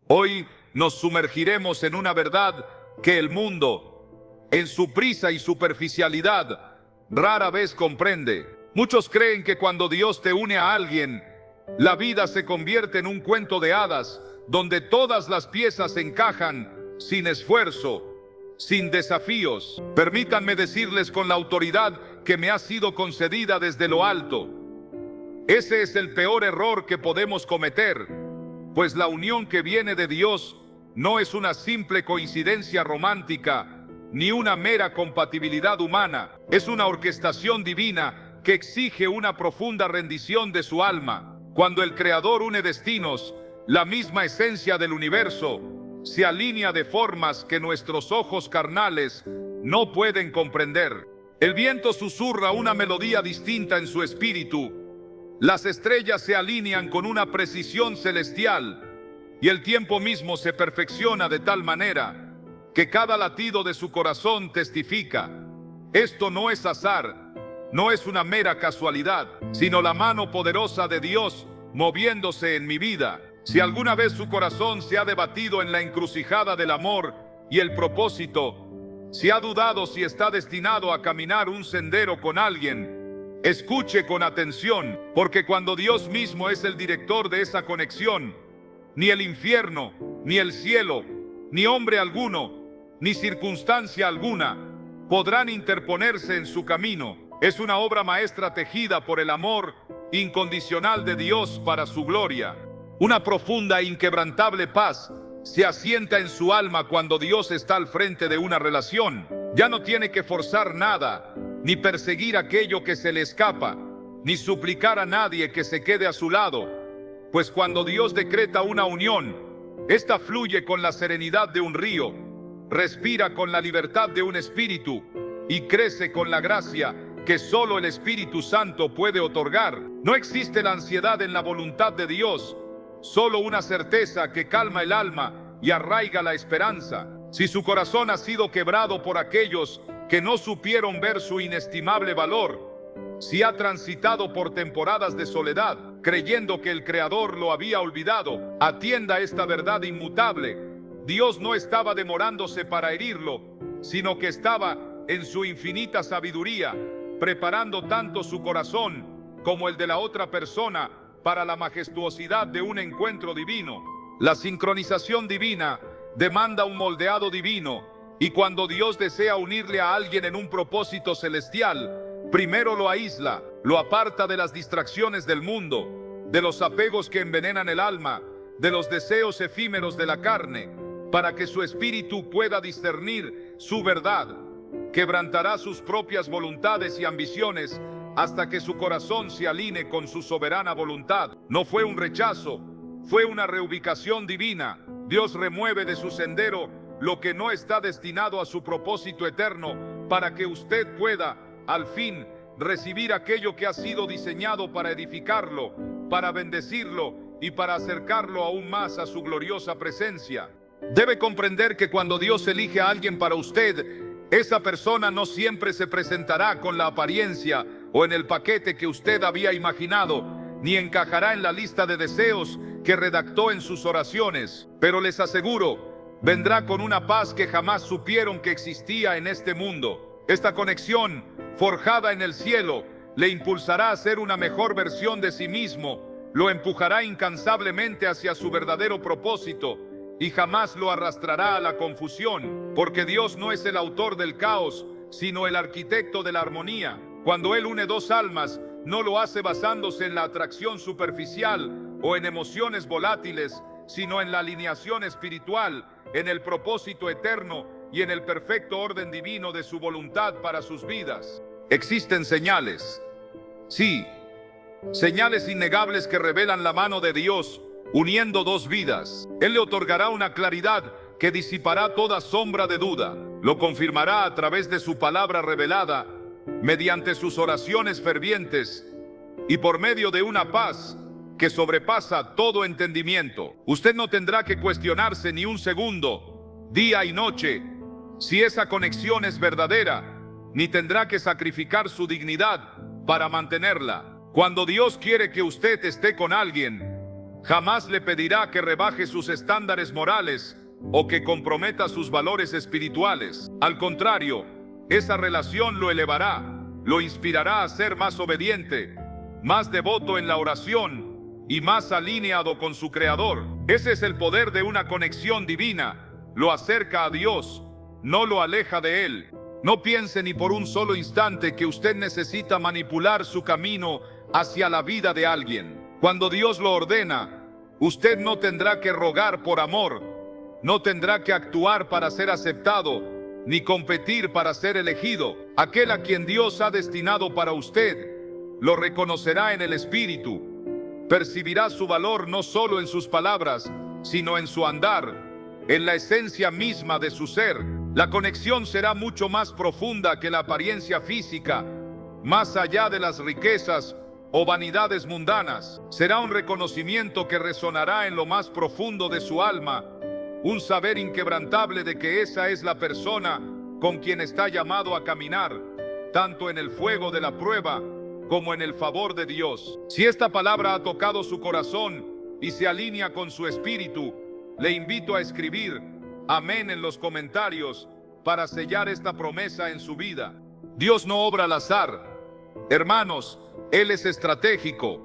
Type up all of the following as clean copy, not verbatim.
Hoy nos sumergiremos en una verdad que el mundo, en su prisa y superficialidad, rara vez comprende. Muchos creen que cuando Dios te une a alguien, la vida se convierte en un cuento de hadas, donde todas las piezas encajan sin esfuerzo, sin desafíos. Permítanme decirles con la autoridad que me ha sido concedida desde lo alto: ese es el peor error que podemos cometer, pues la unión que viene de Dios no es una simple coincidencia romántica, ni una mera compatibilidad humana. Es una orquestación divina que exige una profunda rendición de su alma. Cuando el Creador une destinos, la misma esencia del universo se alinea de formas que nuestros ojos carnales no pueden comprender. El viento susurra una melodía distinta en su espíritu. Las estrellas se alinean con una precisión celestial y el tiempo mismo se perfecciona de tal manera que cada latido de su corazón testifica: esto no es azar, no es una mera casualidad, sino la mano poderosa de Dios moviéndose en mi vida. Si alguna vez su corazón se ha debatido en la encrucijada del amor y el propósito, si ha dudado si está destinado a caminar un sendero con alguien, escuche con atención, porque cuando Dios mismo es el director de esa conexión, ni el infierno, ni el cielo, ni hombre alguno, ni circunstancia alguna podrán interponerse en su camino. Es una obra maestra tejida por el amor incondicional de Dios para su gloria. Una profunda e inquebrantable paz se asienta en su alma cuando Dios está al frente de una relación. Ya no tiene que forzar nada, ni perseguir aquello que se le escapa, ni suplicar a nadie que se quede a su lado, pues cuando Dios decreta una unión, esta fluye con la serenidad de un río, respira con la libertad de un espíritu y crece con la gracia que solo el Espíritu Santo puede otorgar. No existe la ansiedad en la voluntad de Dios, solo una certeza que calma el alma y arraiga la esperanza. Si su corazón ha sido quebrado por aquellos que no supieron ver su inestimable valor, si ha transitado por temporadas de soledad, creyendo que el Creador lo había olvidado, atienda esta verdad inmutable: Dios no estaba demorándose para herirlo, sino que estaba en su infinita sabiduría preparando tanto su corazón como el de la otra persona para la majestuosidad de un encuentro divino. La sincronización divina demanda un moldeado divino, y cuando Dios desea unirle a alguien en un propósito celestial, primero lo aísla, lo aparta de las distracciones del mundo, de los apegos que envenenan el alma, de los deseos efímeros de la carne, para que su espíritu pueda discernir su verdad. Quebrantará sus propias voluntades y ambiciones hasta que su corazón se alinee con su soberana voluntad. No fue un rechazo, fue una reubicación divina. Dios remueve de su sendero lo que no está destinado a su propósito eterno, para que usted pueda, al fin, recibir aquello que ha sido diseñado para edificarlo, para bendecirlo y para acercarlo aún más a su gloriosa presencia. Debe comprender que cuando Dios elige a alguien para usted, esa persona no siempre se presentará con la apariencia o en el paquete que usted había imaginado, ni encajará en la lista de deseos que redactó en sus oraciones. Pero les aseguro, vendrá con una paz que jamás supieron que existía en este mundo. Esta conexión, forjada en el cielo, le impulsará a ser una mejor versión de sí mismo, lo empujará incansablemente hacia su verdadero propósito y jamás lo arrastrará a la confusión, porque Dios no es el autor del caos, sino el arquitecto de la armonía. Cuando Él une dos almas, no lo hace basándose en la atracción superficial o en emociones volátiles, sino en la alineación espiritual, en el propósito eterno y en el perfecto orden divino de su voluntad para sus vidas. Existen señales, sí, señales innegables que revelan la mano de Dios uniendo dos vidas. Él le otorgará una claridad que disipará toda sombra de duda. Lo confirmará a través de su palabra revelada, mediante sus oraciones fervientes y por medio de una paz que sobrepasa todo entendimiento. Usted no tendrá que cuestionarse ni un segundo, día y noche, si esa conexión es verdadera, ni tendrá que sacrificar su dignidad para mantenerla. Cuando Dios quiere que usted esté con alguien, Jamás le pedirá que rebaje sus estándares morales o que comprometa sus valores espirituales. Al contrario, esa relación lo elevará, lo inspirará a ser más obediente, más devoto en la oración y más alineado con su Creador. Ese es el poder de una conexión divina. Lo acerca a Dios, no lo aleja de Él. No piense ni por un solo instante que usted necesita manipular su camino hacia la vida de alguien. Cuando Dios lo ordena, usted no tendrá que rogar por amor, no tendrá que actuar para ser aceptado, ni competir para ser elegido. Aquel a quien Dios ha destinado para usted, lo reconocerá en el Espíritu. Percibirá su valor no solo en sus palabras, sino en su andar, en la esencia misma de su ser. La conexión será mucho más profunda que la apariencia física, más allá de las riquezas o vanidades mundanas. Será un reconocimiento que resonará en lo más profundo de su alma, un saber inquebrantable de que esa es la persona con quien está llamado a caminar, tanto en el fuego de la prueba como en el favor de Dios. Si esta palabra ha tocado su corazón y se alinea con su espíritu, le invito a escribir amén en los comentarios para sellar esta promesa en su vida. Dios no obra al azar. Hermanos, Él es estratégico.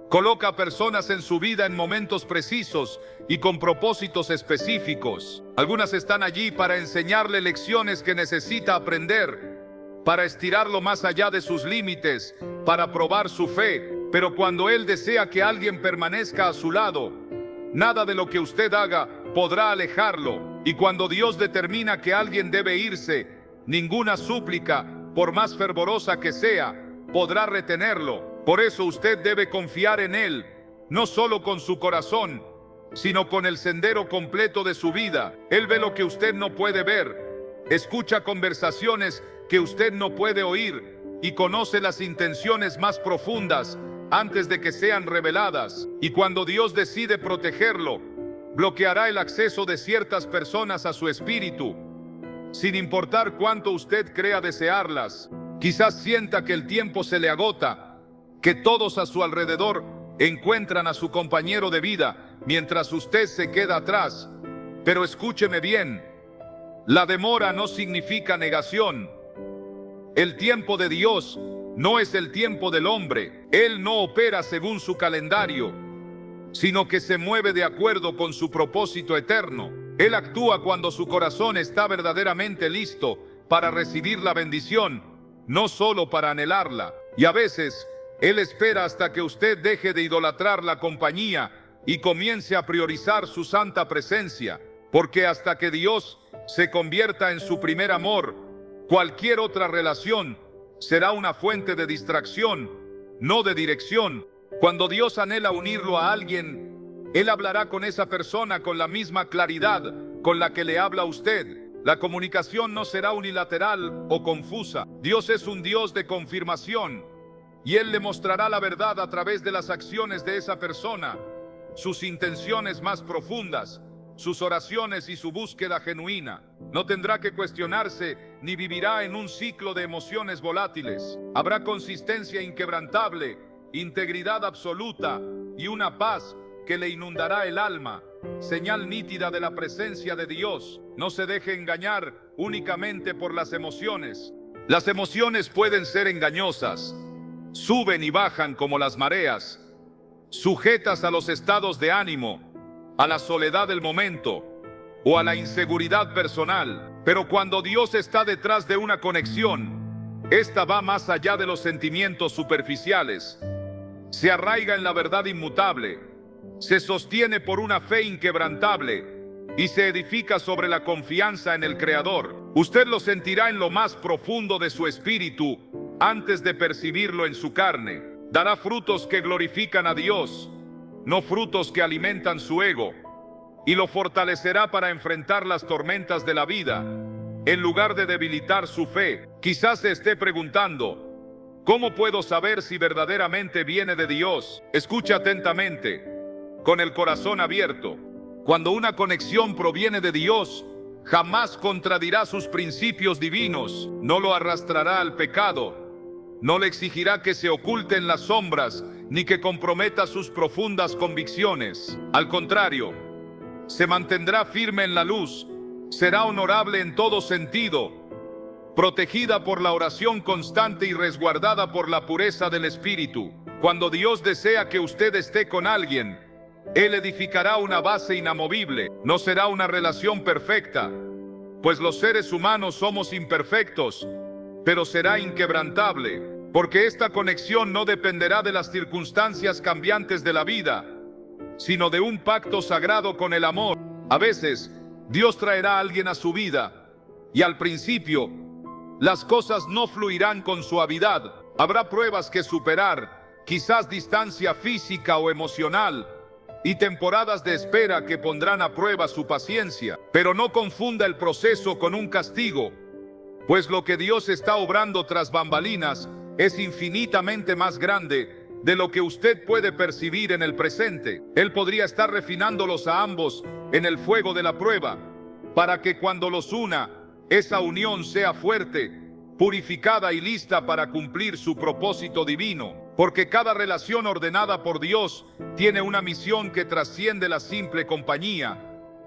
Coloca personas en su vida en momentos precisos y con propósitos específicos. Algunas están allí para enseñarle lecciones que necesita aprender, para estirarlo más allá de sus límites, para probar su fe. Pero cuando Él desea que alguien permanezca a su lado, nada de lo que usted haga podrá alejarlo. Y cuando Dios determina que alguien debe irse, ninguna súplica, por más fervorosa que sea, podrá retenerlo. Por eso usted debe confiar en Él, no solo con su corazón, sino con el sendero completo de su vida. Él ve lo que usted no puede ver, escucha conversaciones que usted no puede oír y conoce las intenciones más profundas antes de que sean reveladas. Y cuando Dios decide protegerlo, bloqueará el acceso de ciertas personas a su espíritu, sin importar cuánto usted crea desearlas. Quizás sienta que el tiempo se le agota, que todos a su alrededor encuentran a su compañero de vida, mientras usted se queda atrás. Pero escúcheme bien, la demora no significa negación. El tiempo de Dios no es el tiempo del hombre. Él no opera según su calendario, sino que se mueve de acuerdo con su propósito eterno. Él actúa cuando su corazón está verdaderamente listo para recibir la bendición, no solo para anhelarla. Y a veces, Él espera hasta que usted deje de idolatrar la compañía y comience a priorizar su santa presencia, porque hasta que Dios se convierta en su primer amor, cualquier otra relación será una fuente de distracción, no de dirección. Cuando Dios anhela unirlo a alguien, Él hablará con esa persona con la misma claridad con la que le habla a usted. La comunicación no será unilateral o confusa. Dios es un Dios de confirmación, y Él le mostrará la verdad a través de las acciones de esa persona, sus intenciones más profundas, sus oraciones y su búsqueda genuina. No tendrá que cuestionarse ni vivirá en un ciclo de emociones volátiles. Habrá consistencia inquebrantable, integridad absoluta y una paz que le inundará el alma, señal nítida de la presencia de Dios. No se deje engañar únicamente por las emociones. Las emociones pueden ser engañosas, suben y bajan como las mareas, sujetas a los estados de ánimo, a la soledad del momento o a la inseguridad personal. Pero cuando Dios está detrás de una conexión, esta va más allá de los sentimientos superficiales. Se arraiga en la verdad inmutable, se sostiene por una fe inquebrantable y se edifica sobre la confianza en el Creador. Usted lo sentirá en lo más profundo de su espíritu antes de percibirlo en su carne. Dará frutos que glorifican a Dios, no frutos que alimentan su ego, y lo fortalecerá para enfrentar las tormentas de la vida, en lugar de debilitar su fe. Quizás se esté preguntando, ¿cómo puedo saber si verdaderamente viene de Dios? Escucha atentamente, con el corazón abierto. Cuando una conexión proviene de Dios, jamás contradirá sus principios divinos, no lo arrastrará al pecado, no le exigirá que se oculte en las sombras ni que comprometa sus profundas convicciones. Al contrario, se mantendrá firme en la luz, será honorable en todo sentido, protegida por la oración constante y resguardada por la pureza del espíritu. Cuando Dios desea que usted esté con alguien, Él edificará una base inamovible. No será una relación perfecta, pues los seres humanos somos imperfectos, pero será inquebrantable, porque esta conexión no dependerá de las circunstancias cambiantes de la vida, sino de un pacto sagrado con el amor. A veces, Dios traerá a alguien a su vida, y al principio, las cosas no fluirán con suavidad. Habrá pruebas que superar, quizás distancia física o emocional, y temporadas de espera que pondrán a prueba su paciencia. Pero no confunda el proceso con un castigo, pues lo que Dios está obrando tras bambalinas es infinitamente más grande de lo que usted puede percibir en el presente. Él podría estar refinándolos a ambos en el fuego de la prueba, para que cuando los una, esa unión sea fuerte, purificada y lista para cumplir su propósito divino. Porque cada relación ordenada por Dios tiene una misión que trasciende la simple compañía,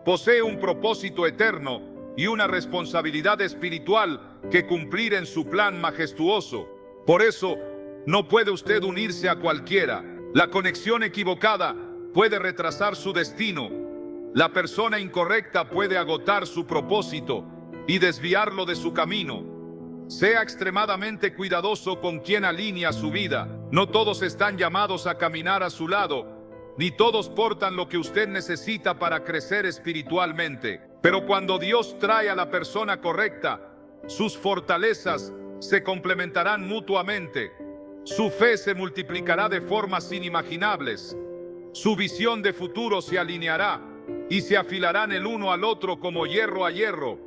posee un propósito eterno y una responsabilidad espiritual que cumplir en su plan majestuoso. Por eso, no puede usted unirse a cualquiera. La conexión equivocada puede retrasar su destino. La persona incorrecta puede agotar su propósito y desviarlo de su camino. Sea extremadamente cuidadoso con quien alinea su vida. No todos están llamados a caminar a su lado, ni todos portan lo que usted necesita para crecer espiritualmente. Pero cuando Dios trae a la persona correcta, sus fortalezas se complementarán mutuamente. Su fe se multiplicará de formas inimaginables. Su visión de futuro se alineará y se afilarán el uno al otro como hierro a hierro,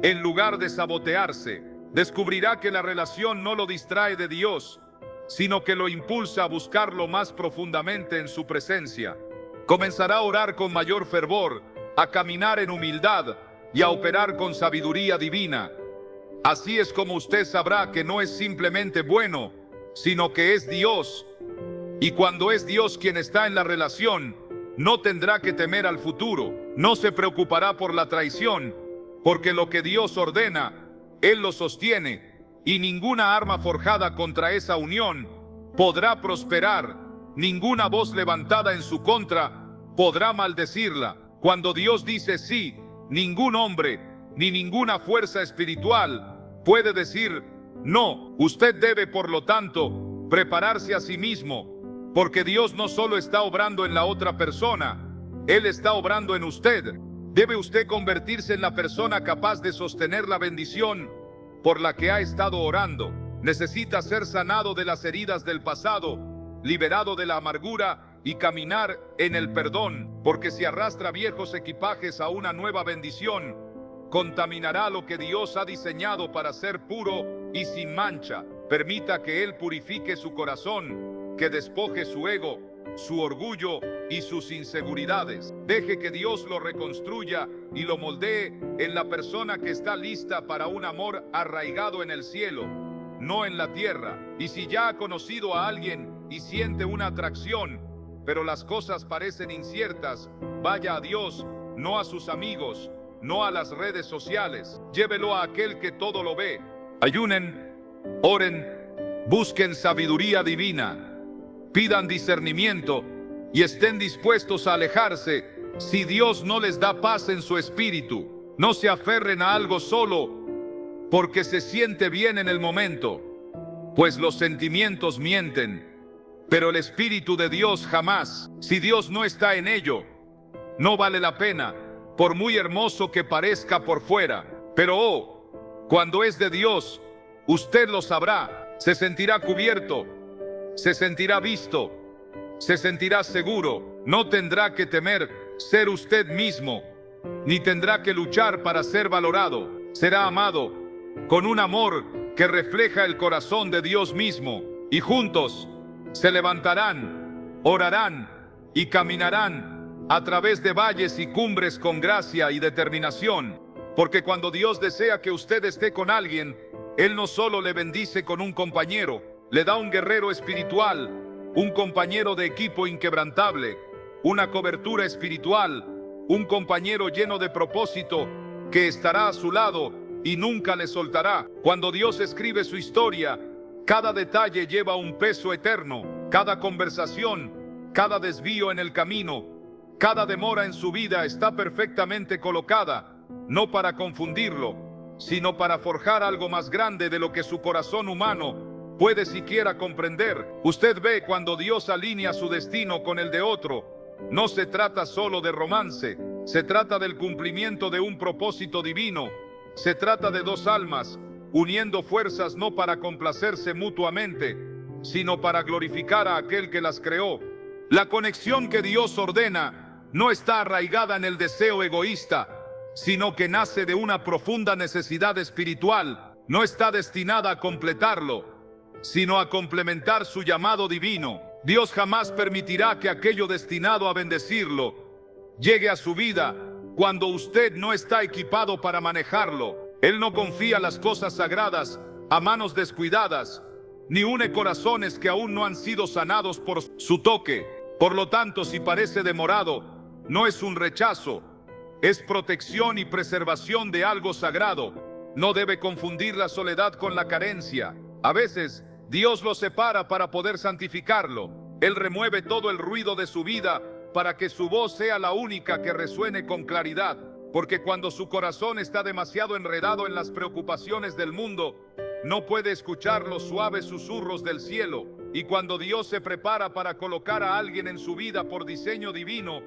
en lugar de sabotearse. Descubrirá que la relación no lo distrae de Dios, sino que lo impulsa a buscarlo más profundamente en su presencia. Comenzará a orar con mayor fervor, a caminar en humildad y a operar con sabiduría divina. Así es como usted sabrá que no es simplemente bueno, sino que es Dios. Y cuando es Dios quien está en la relación, no tendrá que temer al futuro. No se preocupará por la traición, porque lo que Dios ordena, Él lo sostiene, y ninguna arma forjada contra esa unión podrá prosperar. Ninguna voz levantada en su contra podrá maldecirla. Cuando Dios dice sí, ningún hombre ni ninguna fuerza espiritual puede decir no. Usted debe, por lo tanto, prepararse a sí mismo, porque Dios no solo está obrando en la otra persona, Él está obrando en usted. Debe usted convertirse en la persona capaz de sostener la bendición por la que ha estado orando. Necesita ser sanado de las heridas del pasado, liberado de la amargura y caminar en el perdón, porque si arrastra viejos equipajes a una nueva bendición, contaminará lo que Dios ha diseñado para ser puro y sin mancha. Permita que Él purifique su corazón, que despoje su ego, su orgullo y sus inseguridades. Deje que Dios lo reconstruya y lo moldee en la persona que está lista para un amor arraigado en el cielo, no en la tierra. Y si ya ha conocido a alguien y siente una atracción, pero las cosas parecen inciertas, vaya a Dios, no a sus amigos, no a las redes sociales. Llévelo a aquel que todo lo ve. Ayunen, oren, busquen sabiduría divina, pidan discernimiento y estén dispuestos a alejarse si Dios no les da paz en su espíritu. No se aferren a algo solo porque se siente bien en el momento, pues los sentimientos mienten, pero el Espíritu de Dios jamás. Si Dios no está en ello, no vale la pena, por muy hermoso que parezca por fuera. Pero cuando es de Dios, usted lo sabrá, se sentirá cubierto, se sentirá visto, se sentirá seguro. No tendrá que temer ser usted mismo, ni tendrá que luchar para ser valorado. Será amado con un amor que refleja el corazón de Dios mismo, y juntos se levantarán, orarán y caminarán a través de valles y cumbres con gracia y determinación. Porque cuando Dios desea que usted esté con alguien, Él no solo le bendice con un compañero, le da un guerrero espiritual, un compañero de equipo inquebrantable, una cobertura espiritual, un compañero lleno de propósito que estará a su lado y nunca le soltará. Cuando Dios escribe su historia, cada detalle lleva un peso eterno. Cada conversación, cada desvío en el camino, cada demora en su vida está perfectamente colocada, no para confundirlo, sino para forjar algo más grande de lo que su corazón humano puede siquiera comprender. Usted ve cuando Dios alinea su destino con el de otro. No se trata solo de romance, se trata del cumplimiento de un propósito divino. Se trata de dos almas, uniendo fuerzas no para complacerse mutuamente, sino para glorificar a aquel que las creó. La conexión que Dios ordena no está arraigada en el deseo egoísta, sino que nace de una profunda necesidad espiritual. No está destinada a completarlo, sino a complementar su llamado divino. Dios jamás permitirá que aquello destinado a bendecirlo llegue a su vida cuando usted no está equipado para manejarlo. Él no confía las cosas sagradas a manos descuidadas, ni une corazones que aún no han sido sanados por su toque. Por lo tanto, si parece demorado, no es un rechazo, es protección y preservación de algo sagrado. No debe confundir la soledad con la carencia. A veces, Dios lo separa para poder santificarlo. Él remueve todo el ruido de su vida para que su voz sea la única que resuene con claridad. Porque cuando su corazón está demasiado enredado en las preocupaciones del mundo, no puede escuchar los suaves susurros del cielo. Y cuando Dios se prepara para colocar a alguien en su vida por diseño divino,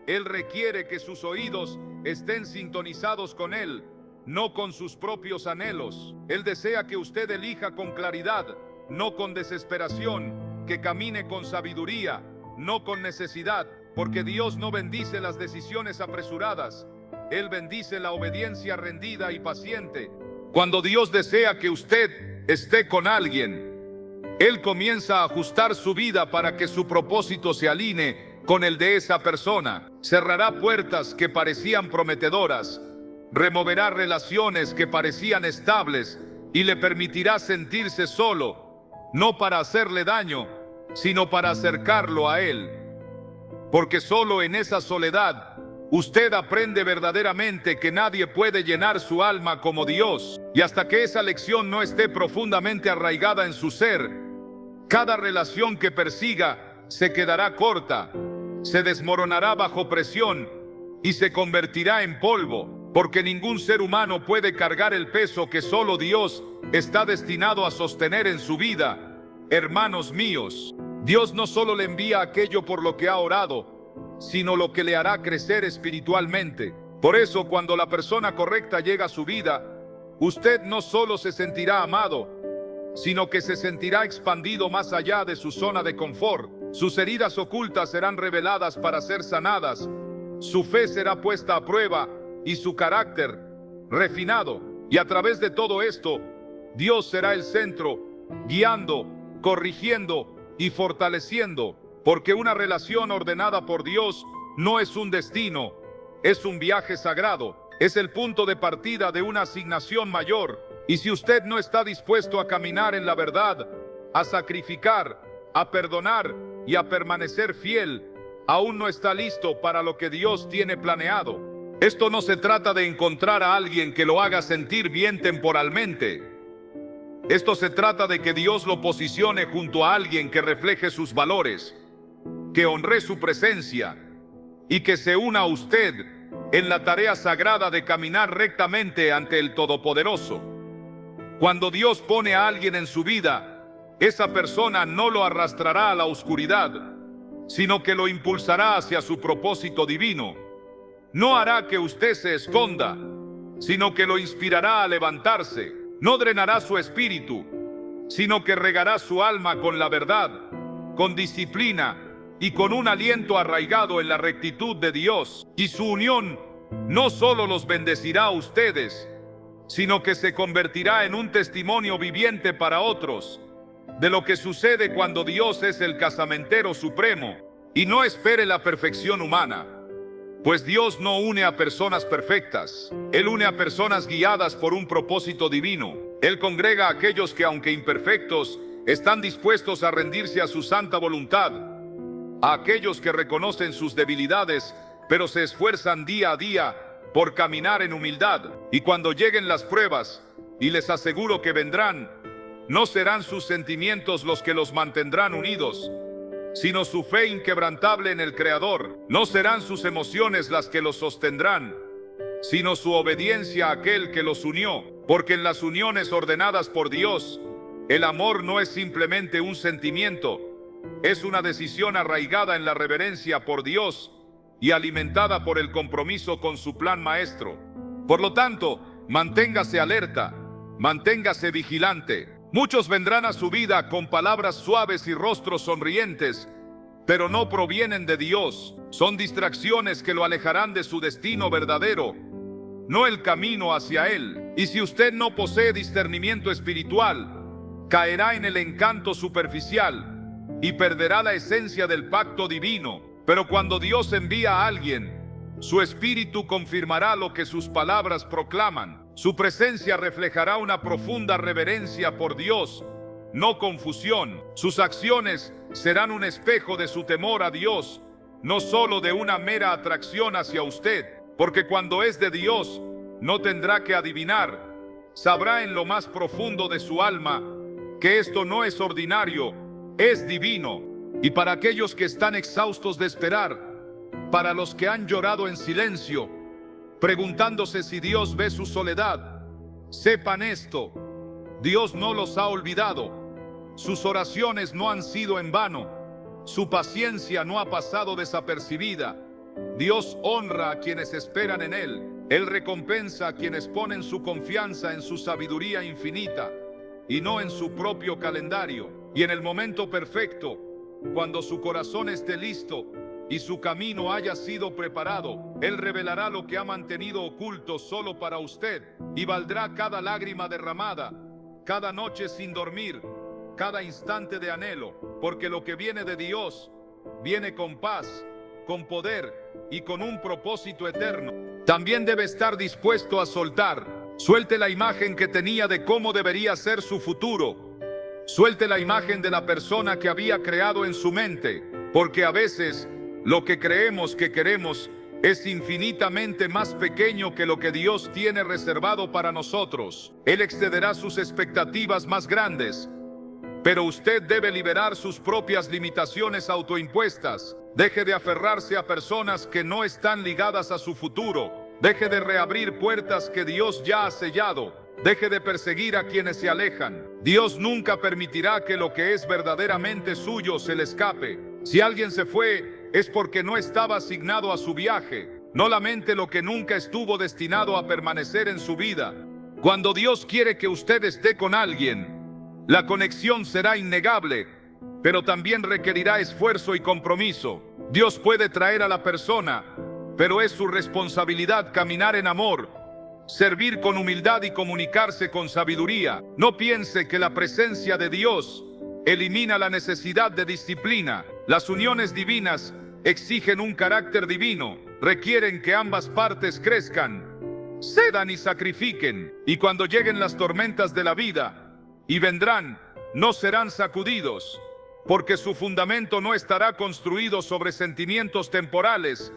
Él requiere que sus oídos estén sintonizados con Él, no con sus propios anhelos. Él desea que usted elija con claridad, no con desesperación, que camine con sabiduría, no con necesidad, porque Dios no bendice las decisiones apresuradas. Él bendice la obediencia rendida y paciente. Cuando Dios desea que usted esté con alguien, Él comienza a ajustar su vida para que su propósito se alinee con el de esa persona. Cerrará puertas que parecían prometedoras, removerá relaciones que parecían estables y le permitirá sentirse solo, no para hacerle daño, sino para acercarlo a Él. Porque solo en esa soledad usted aprende verdaderamente que nadie puede llenar su alma como Dios. Y hasta que esa lección no esté profundamente arraigada en su ser, cada relación que persiga se quedará corta, se desmoronará bajo presión y se convertirá en polvo, porque ningún ser humano puede cargar el peso que solo Dios está destinado a sostener en su vida. Hermanos míos, Dios no solo le envía aquello por lo que ha orado, sino lo que le hará crecer espiritualmente. Por eso, cuando la persona correcta llega a su vida, usted no solo se sentirá amado, sino que se sentirá expandido más allá de su zona de confort. Sus heridas ocultas serán reveladas para ser sanadas, su fe será puesta a prueba y su carácter refinado. Y a través de todo esto, Dios será el centro, guiando, corrigiendo y fortaleciendo. Porque una relación ordenada por Dios no es un destino, es un viaje sagrado, es el punto de partida de una asignación mayor. Y si usted no está dispuesto a caminar en la verdad, a sacrificar, a perdonar y a permanecer fiel, aún no está listo para lo que Dios tiene planeado. Esto no se trata de encontrar a alguien que lo haga sentir bien temporalmente. Esto se trata de que Dios lo posicione junto a alguien que refleje sus valores, que honre su presencia y que se una a usted en la tarea sagrada de caminar rectamente ante el Todopoderoso. Cuando Dios pone a alguien en su vida, esa persona no lo arrastrará a la oscuridad, sino que lo impulsará hacia su propósito divino. No hará que usted se esconda, sino que lo inspirará a levantarse. No drenará su espíritu, sino que regará su alma con la verdad, con disciplina y con un aliento arraigado en la rectitud de Dios. Y su unión no solo los bendecirá a ustedes, sino que se convertirá en un testimonio viviente para otros de lo que sucede cuando Dios es el casamentero supremo. Y no espere la perfección humana, pues Dios no une a personas perfectas. Él une a personas guiadas por un propósito divino. Él congrega a aquellos que, aunque imperfectos, están dispuestos a rendirse a su santa voluntad, a aquellos que reconocen sus debilidades, pero se esfuerzan día a día por caminar en humildad. Y cuando lleguen las pruebas, y les aseguro que vendrán, no serán sus sentimientos los que los mantendrán unidos, sino su fe inquebrantable en el Creador. No serán sus emociones las que los sostendrán, sino su obediencia a aquel que los unió. Porque en las uniones ordenadas por Dios, el amor no es simplemente un sentimiento, es una decisión arraigada en la reverencia por Dios y alimentada por el compromiso con su plan maestro. Por lo tanto, manténgase alerta, manténgase vigilante. Muchos vendrán a su vida con palabras suaves y rostros sonrientes, pero no provienen de Dios. Son distracciones que lo alejarán de su destino verdadero, no el camino hacia Él. Y si usted no posee discernimiento espiritual, caerá en el encanto superficial y perderá la esencia del pacto divino. Pero cuando Dios envía a alguien, su espíritu confirmará lo que sus palabras proclaman. Su presencia reflejará una profunda reverencia por Dios, no confusión. Sus acciones serán un espejo de su temor a Dios, no solo de una mera atracción hacia usted. Porque cuando es de Dios, no tendrá que adivinar, sabrá en lo más profundo de su alma que esto no es ordinario, es divino. Y para aquellos que están exhaustos de esperar, para los que han llorado en silencio, preguntándose si Dios ve su soledad, sepan esto: Dios no los ha olvidado, sus oraciones no han sido en vano, su paciencia no ha pasado desapercibida. Dios honra a quienes esperan en Él. Él recompensa a quienes ponen su confianza en su sabiduría infinita y no en su propio calendario. Y en el momento perfecto, cuando su corazón esté listo y su camino haya sido preparado, Él revelará lo que ha mantenido oculto solo para usted, y valdrá cada lágrima derramada, cada noche sin dormir, cada instante de anhelo, porque lo que viene de Dios viene con paz, con poder y con un propósito eterno. También debe estar dispuesto a soltar. Suelte la imagen que tenía de cómo debería ser su futuro. Suelte la imagen de la persona que había creado en su mente, porque a veces lo que creemos que queremos es infinitamente más pequeño que lo que Dios tiene reservado para nosotros. Él excederá sus expectativas más grandes, pero usted debe liberar sus propias limitaciones autoimpuestas. Deje de aferrarse a personas que no están ligadas a su futuro. Deje de reabrir puertas que Dios ya ha sellado. Deje de perseguir a quienes se alejan. Dios nunca permitirá que lo que es verdaderamente suyo se le escape. Si alguien se fue, es porque no estaba asignado a su viaje. No lamente lo que nunca estuvo destinado a permanecer en su vida. Cuando Dios quiere que usted esté con alguien, la conexión será innegable, pero también requerirá esfuerzo y compromiso. Dios puede traer a la persona, pero es su responsabilidad caminar en amor, servir con humildad y comunicarse con sabiduría. No piense que la presencia de Dios elimina la necesidad de disciplina. Las uniones divinas exigen un carácter divino, requieren que ambas partes crezcan, cedan y sacrifiquen. Y cuando lleguen las tormentas de la vida, y vendrán, no serán sacudidos, porque su fundamento no estará construido sobre sentimientos temporales,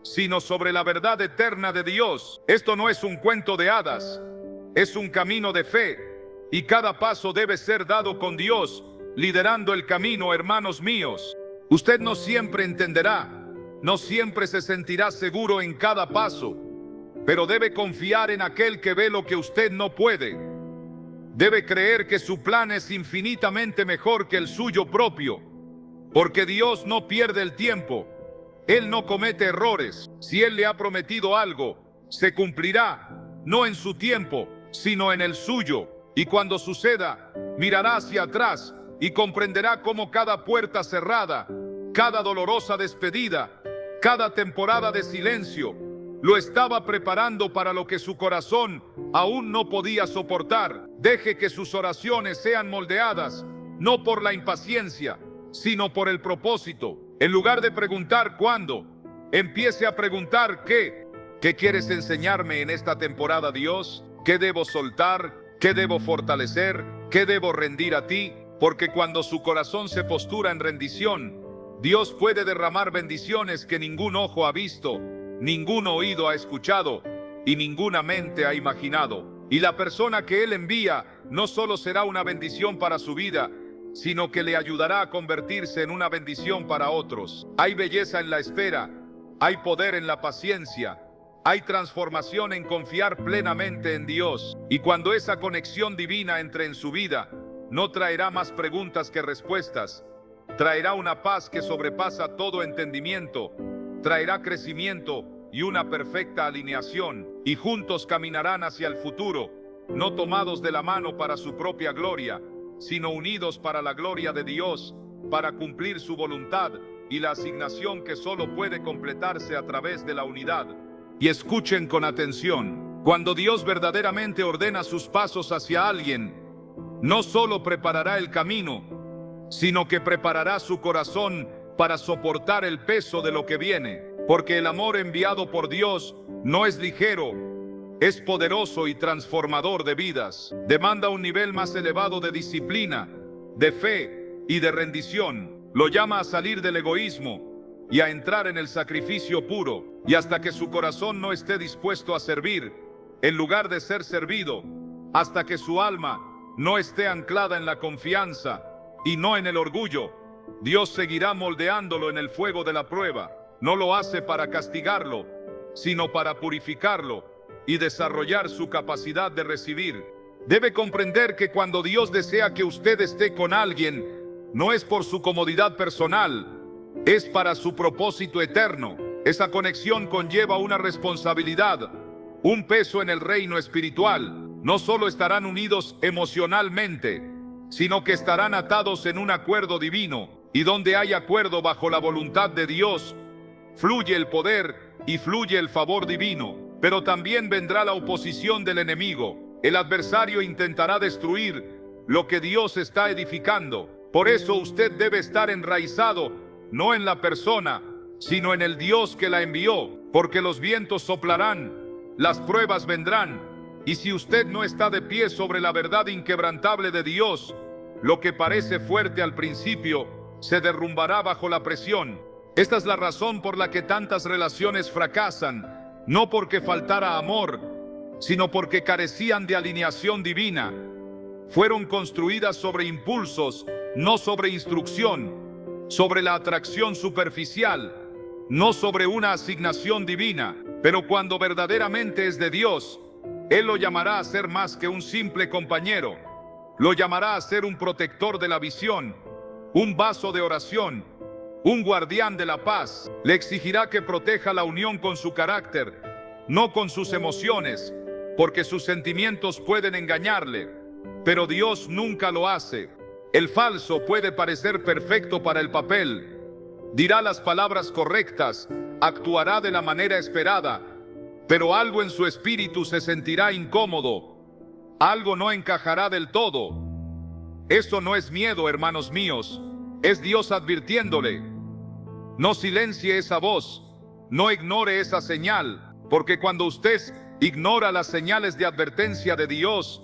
sino sobre la verdad eterna de Dios. Esto no es un cuento de hadas, es un camino de fe, y cada paso debe ser dado con Dios, liderando el camino, hermanos míos. Usted no siempre entenderá, no siempre se sentirá seguro en cada paso, pero debe confiar en aquel que ve lo que usted no puede. Debe creer que su plan es infinitamente mejor que el suyo propio, porque Dios no pierde el tiempo. Él no comete errores. Si Él le ha prometido algo, se cumplirá, no en su tiempo, sino en el suyo. Y cuando suceda, mirará hacia atrás y comprenderá cómo cada puerta cerrada, cada dolorosa despedida, cada temporada de silencio, lo estaba preparando para lo que su corazón aún no podía soportar. Deje que sus oraciones sean moldeadas, no por la impaciencia, sino por el propósito. En lugar de preguntar cuándo, empiece a preguntar qué. ¿Qué quieres enseñarme en esta temporada, Dios? ¿Qué debo soltar? ¿Qué debo fortalecer? ¿Qué debo rendir a ti? porque cuando su corazón se postura en rendición, Dios puede derramar bendiciones que ningún ojo ha visto, ningún oído ha escuchado y ninguna mente ha imaginado. Y la persona que Él envía no solo será una bendición para su vida, sino que le ayudará a convertirse en una bendición para otros. Hay belleza en la espera, hay poder en la paciencia, hay transformación en confiar plenamente en Dios. Y cuando esa conexión divina entre en su vida, no traerá más preguntas que respuestas, traerá una paz que sobrepasa todo entendimiento, traerá crecimiento y una perfecta alineación, y juntos caminarán hacia el futuro, no tomados de la mano para su propia gloria, sino unidos para la gloria de Dios, para cumplir su voluntad y la asignación que solo puede completarse a través de la unidad. Y escuchen con atención, cuando Dios verdaderamente ordena sus pasos hacia alguien, no solo preparará el camino, sino que preparará su corazón para soportar el peso de lo que viene, porque el amor enviado por Dios no es ligero, es poderoso y transformador de vidas. Demanda un nivel más elevado de disciplina, de fe y de rendición. Lo llama a salir del egoísmo y a entrar en el sacrificio puro. Y hasta que su corazón no esté dispuesto a servir, en lugar de ser servido, hasta que su alma no esté anclada en la confianza y no en el orgullo, Dios seguirá moldeándolo en el fuego de la prueba. No lo hace para castigarlo, sino para purificarlo y desarrollar su capacidad de recibir. Debe comprender que cuando Dios desea que usted esté con alguien, no es por su comodidad personal, es para su propósito eterno. Esa conexión conlleva una responsabilidad, un peso en el reino espiritual. No solo estarán unidos emocionalmente, sino que estarán atados en un acuerdo divino, y donde hay acuerdo bajo la voluntad de Dios, fluye el poder y fluye el favor divino. Pero también vendrá la oposición del enemigo. El adversario intentará destruir lo que Dios está edificando. Por eso usted debe estar enraizado, no en la persona, sino en el Dios que la envió, porque los vientos soplarán, las pruebas vendrán, y si usted no está de pie sobre la verdad inquebrantable de Dios, lo que parece fuerte al principio se derrumbará bajo la presión. Esta es la razón por la que tantas relaciones fracasan, no porque faltara amor, sino porque carecían de alineación divina. Fueron construidas sobre impulsos, no sobre instrucción, sobre la atracción superficial, no sobre una asignación divina. Pero cuando verdaderamente es de Dios, Él lo llamará a ser más que un simple compañero. Lo llamará a ser un protector de la visión, un vaso de oración, un guardián de la paz. Le exigirá que proteja la unión con su carácter, no con sus emociones, porque sus sentimientos pueden engañarle, pero Dios nunca lo hace. El falso puede parecer perfecto para el papel, dirá las palabras correctas, actuará de la manera esperada, pero algo en su espíritu se sentirá incómodo, algo no encajará del todo. Eso no es miedo, hermanos míos, es Dios advirtiéndole. No silencie esa voz, no ignore esa señal, porque cuando usted ignora las señales de advertencia de Dios,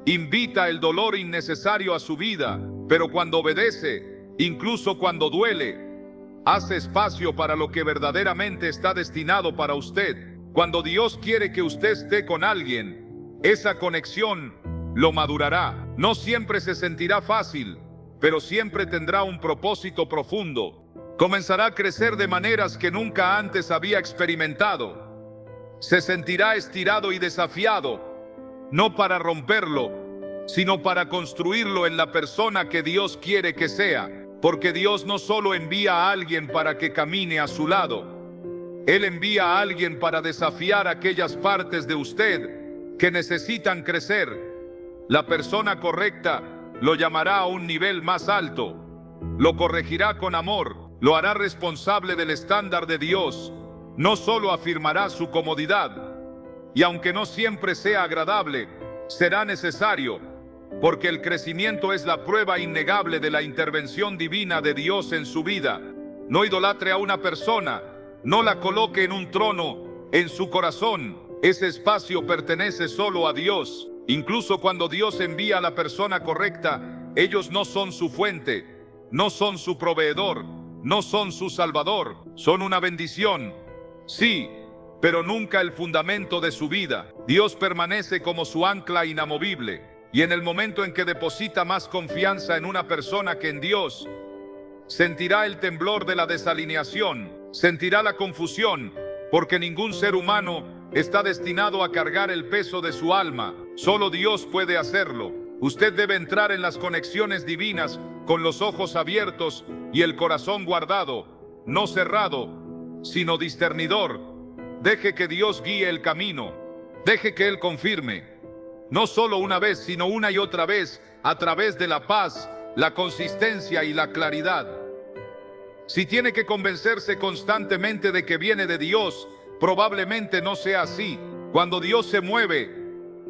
invita el dolor innecesario a su vida. Pero cuando obedece, incluso cuando duele, hace espacio para lo que verdaderamente está destinado para usted. Cuando Dios quiere que usted esté con alguien, esa conexión lo madurará. No siempre se sentirá fácil, pero siempre tendrá un propósito profundo. Comenzará a crecer de maneras que nunca antes había experimentado. Se sentirá estirado y desafiado, no para romperlo, sino para construirlo en la persona que Dios quiere que sea. Porque Dios no solo envía a alguien para que camine a su lado, Él envía a alguien para desafiar aquellas partes de usted que necesitan crecer. La persona correcta lo llamará a un nivel más alto, lo corregirá con amor, lo hará responsable del estándar de Dios, no solo afirmará su comodidad, y aunque no siempre sea agradable, será necesario, porque el crecimiento es la prueba innegable de la intervención divina de Dios en su vida. No idolatre a una persona, no la coloque en un trono en su corazón. Ese espacio pertenece solo a Dios. Incluso cuando Dios envía a la persona correcta, Ellos no son su fuente, no son su proveedor, no son su salvador. Son una bendición, sí, pero nunca el fundamento de su vida. Dios permanece como su ancla inamovible, y en el momento en que deposita más confianza en una persona que en Dios, sentirá el temblor de la desalineación, sentirá la confusión, porque ningún ser humano está destinado a cargar el peso de su alma. Solo Dios puede hacerlo. Usted debe entrar en las conexiones divinas con los ojos abiertos y el corazón guardado, no cerrado, sino discernidor. Deje que Dios guíe el camino. Deje que Él confirme, no solo una vez, sino una y otra vez, a través de la paz, la consistencia y la claridad. Si tiene que convencerse constantemente de que viene de Dios, probablemente no sea así. Cuando Dios se mueve,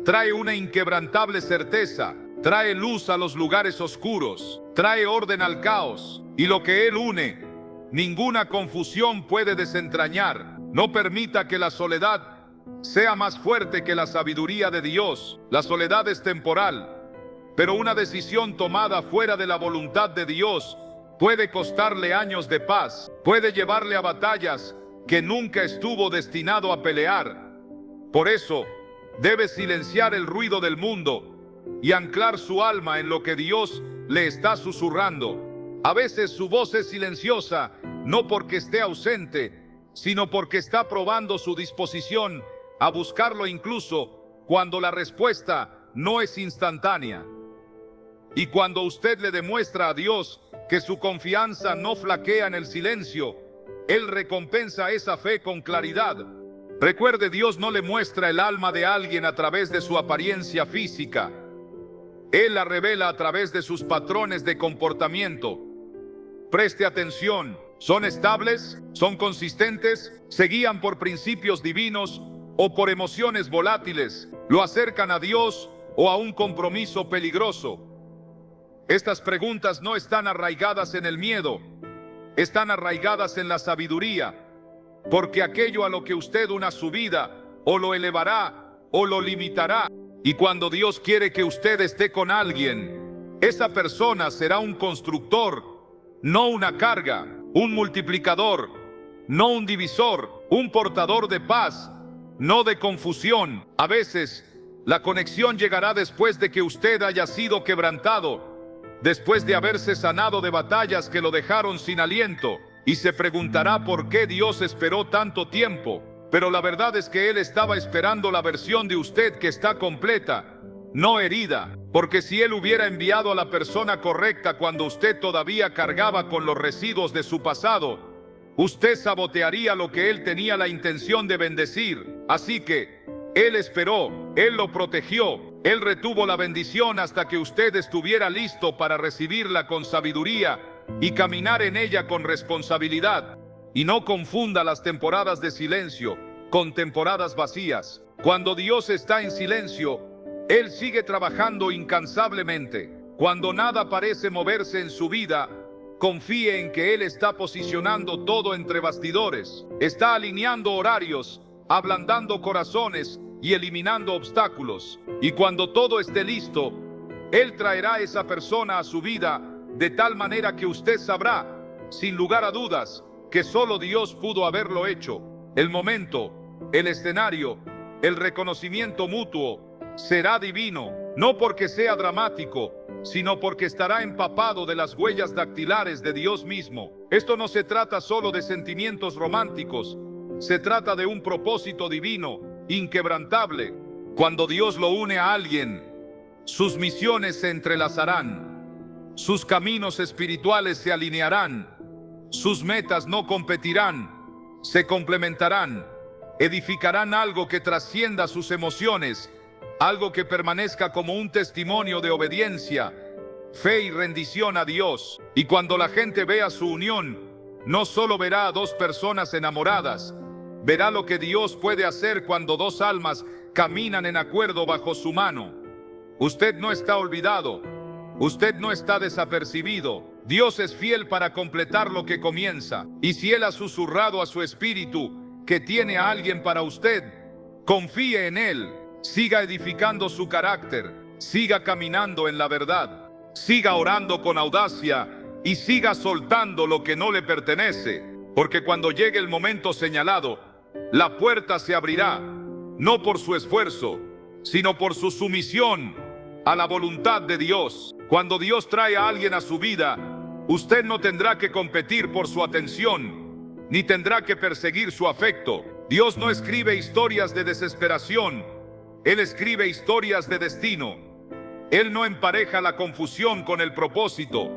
trae una inquebrantable certeza, trae luz a los lugares oscuros, trae orden al caos, y lo que Él une, ninguna confusión puede desentrañar. No permita que la soledad sea más fuerte que la sabiduría de Dios. La soledad es temporal, pero una decisión tomada fuera de la voluntad de Dios puede costarle años de paz, puede llevarle a batallas que nunca estuvo destinado a pelear. Por eso, debe silenciar el ruido del mundo y anclar su alma en lo que Dios le está susurrando. A veces su voz es silenciosa, no porque esté ausente, sino porque está probando su disposición a buscarlo incluso cuando la respuesta no es instantánea. Y cuando usted le demuestra a Dios que su confianza no flaquea en el silencio, Él recompensa esa fe con claridad. Recuerde, Dios no le muestra el alma de alguien a través de su apariencia física. Él la revela a través de sus patrones de comportamiento. Preste atención, ¿son estables? ¿Son consistentes? ¿Se guían por principios divinos o por emociones volátiles? ¿Lo acercan a Dios o a un compromiso peligroso? Estas preguntas no están arraigadas en el miedo, están arraigadas en la sabiduría, porque aquello a lo que usted una su vida, o lo elevará o lo limitará. Y cuando Dios quiere que usted esté con alguien, esa persona será un constructor, no una carga, un multiplicador, no un divisor, un portador de paz, no de confusión. A veces, la conexión llegará después de que usted haya sido quebrantado, después de haberse sanado de batallas que lo dejaron sin aliento, y se preguntará por qué Dios esperó tanto tiempo. Pero la verdad es que Él estaba esperando la versión de usted que está completa, no herida, porque si Él hubiera enviado a la persona correcta cuando usted todavía cargaba con los residuos de su pasado, usted sabotearía lo que Él tenía la intención de bendecir. Así que Él esperó, Él lo protegió, Él retuvo la bendición hasta que usted estuviera listo para recibirla con sabiduría y caminar en ella con responsabilidad. Y no confunda las temporadas de silencio con temporadas vacías. Cuando Dios está en silencio, Él sigue trabajando incansablemente. Cuando nada parece moverse en su vida, confíe en que Él está posicionando todo entre bastidores. Está alineando horarios, ablandando corazones y eliminando obstáculos. Y cuando todo esté listo, Él traerá a esa persona a su vida de tal manera que usted sabrá, sin lugar a dudas, que solo Dios pudo haberlo hecho. El momento, el escenario, el reconocimiento mutuo será divino, no porque sea dramático, sino porque estará empapado de las huellas dactilares de Dios mismo. Esto no se trata solo de sentimientos románticos, se trata de un propósito divino, inquebrantable. Cuando Dios lo une a alguien, sus misiones se entrelazarán, sus caminos espirituales se alinearán, sus metas no competirán, se complementarán, edificarán algo que trascienda sus emociones, algo que permanezca como un testimonio de obediencia, fe y rendición a Dios. Y cuando la gente vea su unión, no solo verá a dos personas enamoradas, verá lo que Dios puede hacer cuando dos almas caminan en acuerdo bajo su mano. Usted no está olvidado, usted no está desapercibido. Dios es fiel para completar lo que comienza. Y si Él ha susurrado a su espíritu que tiene a alguien para usted, confíe en Él, siga edificando su carácter, siga caminando en la verdad, siga orando con audacia y siga soltando lo que no le pertenece, porque cuando llegue el momento señalado, la puerta se abrirá, no por su esfuerzo, sino por su sumisión a la voluntad de Dios. Cuando Dios trae a alguien a su vida, usted no tendrá que competir por su atención, ni tendrá que perseguir su afecto. Dios no escribe historias de desesperación, Él escribe historias de destino. Él no empareja la confusión con el propósito.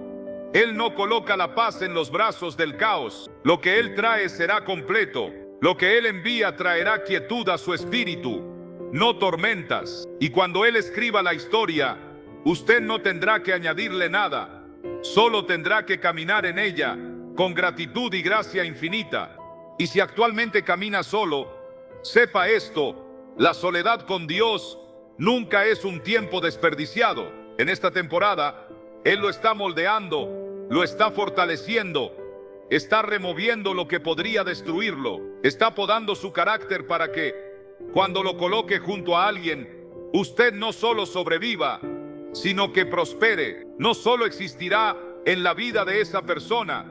Él no coloca la paz en los brazos del caos. Lo que Él trae será completo. Lo que Él envía traerá quietud a su espíritu, no tormentas. Y cuando Él escriba la historia, usted no tendrá que añadirle nada. Solo tendrá que caminar en ella con gratitud y gracia infinita. Y si actualmente camina solo, sepa esto: la soledad con Dios nunca es un tiempo desperdiciado. En esta temporada, Él lo está moldeando, lo está fortaleciendo, está removiendo lo que podría destruirlo, está podando su carácter para que, cuando lo coloque junto a alguien, usted no solo sobreviva, sino que prospere. No solo existirá en la vida de esa persona,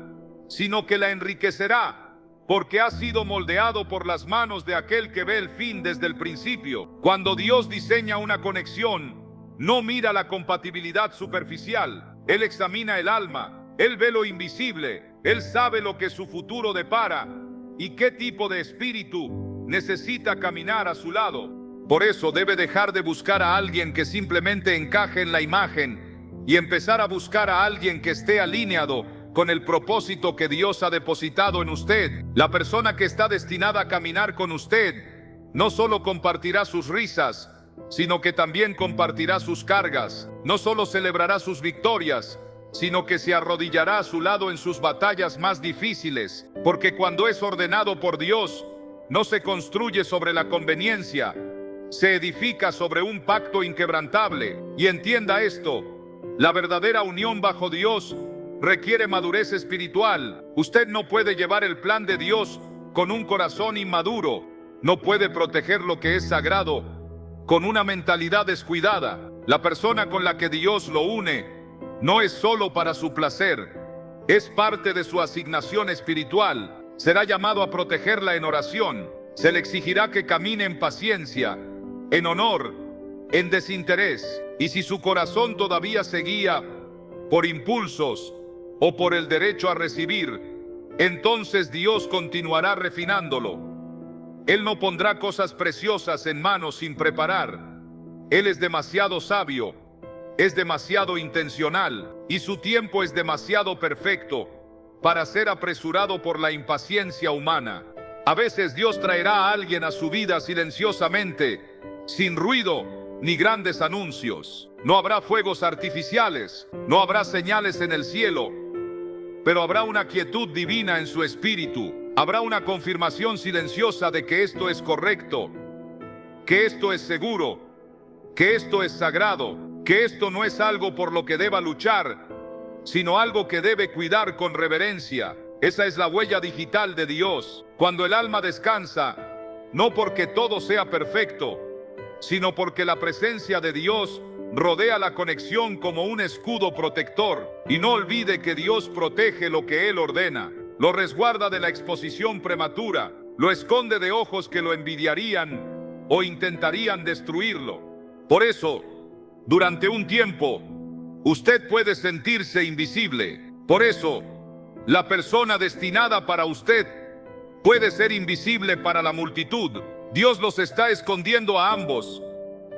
sino que la enriquecerá, porque ha sido moldeado por las manos de aquel que ve el fin desde el principio. Cuando Dios diseña una conexión, no mira la compatibilidad superficial. Él examina el alma, Él ve lo invisible, Él sabe lo que su futuro depara y qué tipo de espíritu necesita caminar a su lado. Por eso debe dejar de buscar a alguien que simplemente encaje en la imagen y empezar a buscar a alguien que esté alineado con el propósito que Dios ha depositado en usted. La persona que está destinada a caminar con usted no solo compartirá sus risas, sino que también compartirá sus cargas. No solo celebrará sus victorias, sino que se arrodillará a su lado en sus batallas más difíciles, porque cuando es ordenado por Dios, no se construye sobre la conveniencia, se edifica sobre un pacto inquebrantable. Y entienda esto: la verdadera unión bajo Dios requiere madurez espiritual. Usted no puede llevar el plan de Dios con un corazón inmaduro, no puede proteger lo que es sagrado con una mentalidad descuidada. La persona con la que Dios lo une no es solo para su placer, es parte de su asignación espiritual. Será llamado a protegerla en oración. Se le exigirá que camine en paciencia, en honor, en desinterés. Y si su corazón todavía se guía por impulsos o por el derecho a recibir, entonces Dios continuará refinándolo. Él no pondrá cosas preciosas en manos sin preparar. Él es demasiado sabio, es demasiado intencional, y su tiempo es demasiado perfecto para ser apresurado por la impaciencia humana. A veces Dios traerá a alguien a su vida silenciosamente, sin ruido ni grandes anuncios. No habrá fuegos artificiales, no habrá señales en el cielo, pero habrá una quietud divina en su espíritu. Habrá una confirmación silenciosa de que esto es correcto, que esto es seguro, que esto es sagrado, que esto no es algo por lo que deba luchar, sino algo que debe cuidar con reverencia. Esa es la huella digital de Dios. Cuando el alma descansa, no porque todo sea perfecto, sino porque la presencia de Dios rodea la conexión como un escudo protector. Y no olvide que Dios protege lo que Él ordena, lo resguarda de la exposición prematura, lo esconde de ojos que lo envidiarían o intentarían destruirlo. Por eso, durante un tiempo, usted puede sentirse invisible. Por eso, la persona destinada para usted puede ser invisible para la multitud. Dios los está escondiendo a ambos,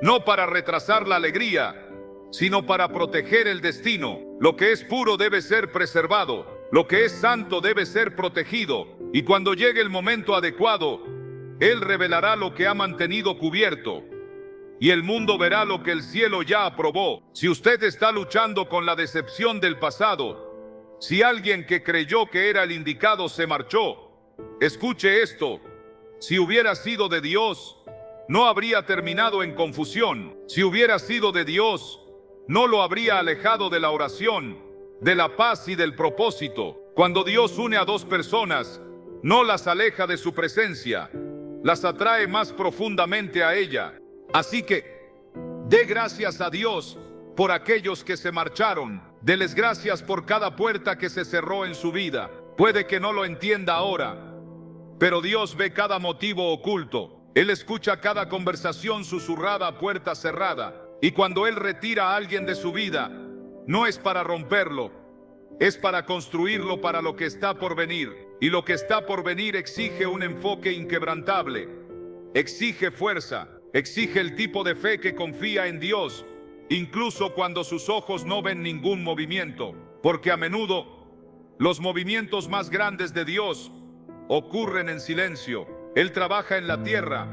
no para retrasar la alegría, sino para proteger el destino. Lo que es puro debe ser preservado, lo que es santo debe ser protegido, y cuando llegue el momento adecuado, Él revelará lo que ha mantenido cubierto, y el mundo verá lo que el cielo ya aprobó. Si usted está luchando con la decepción del pasado, si alguien que creyó que era el indicado se marchó, escuche esto: si hubiera sido de Dios, no habría terminado en confusión. Si hubiera sido de Dios, no lo habría alejado de la oración, de la paz y del propósito. Cuando Dios une a dos personas, no las aleja de su presencia, las atrae más profundamente a ella. Así que, dé gracias a Dios por aquellos que se marcharon. Deles gracias por cada puerta que se cerró en su vida. Puede que no lo entienda ahora, pero Dios ve cada motivo oculto. Él escucha cada conversación susurrada a puerta cerrada. Y cuando Él retira a alguien de su vida, no es para romperlo, es para construirlo para lo que está por venir. Y lo que está por venir exige un enfoque inquebrantable, exige fuerza, exige el tipo de fe que confía en Dios, incluso cuando sus ojos no ven ningún movimiento. Porque a menudo los movimientos más grandes de Dios ocurren en silencio. Él trabaja en la tierra,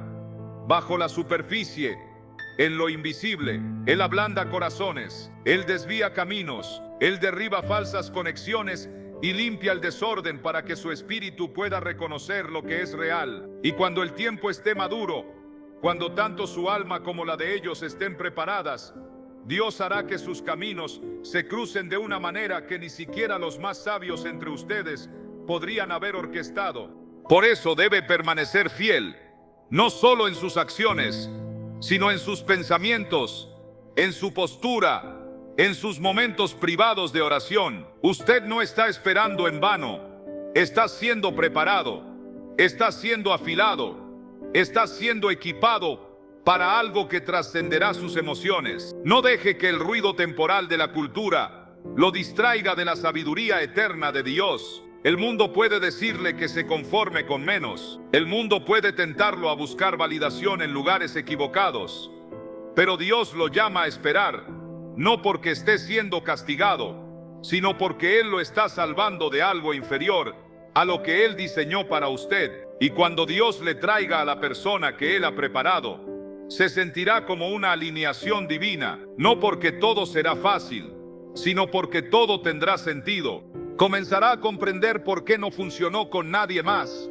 bajo la superficie, en lo invisible. Él ablanda corazones, Él desvía caminos, Él derriba falsas conexiones y limpia el desorden para que su espíritu pueda reconocer lo que es real. Y cuando el tiempo esté maduro, cuando tanto su alma como la de ellos estén preparadas, Dios hará que sus caminos se crucen de una manera que ni siquiera los más sabios entre ustedes podrían haber orquestado. Por eso debe permanecer fiel, no solo en sus acciones, sino en sus pensamientos, en su postura, en sus momentos privados de oración. Usted no está esperando en vano, está siendo preparado, está siendo afilado, está siendo equipado para algo que trascenderá sus emociones. No deje que el ruido temporal de la cultura lo distraiga de la sabiduría eterna de Dios. El mundo puede decirle que se conforme con menos. El mundo puede tentarlo a buscar validación en lugares equivocados. Pero Dios lo llama a esperar, no porque esté siendo castigado, sino porque Él lo está salvando de algo inferior a lo que Él diseñó para usted. Y cuando Dios le traiga a la persona que Él ha preparado, se sentirá como una alineación divina, no porque todo será fácil, sino porque todo tendrá sentido. Comenzará a comprender por qué no funcionó con nadie más.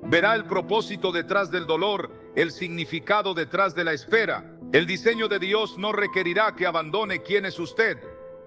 Verá el propósito detrás del dolor, el significado detrás de la espera. El diseño de Dios no requerirá que abandone quién es usted.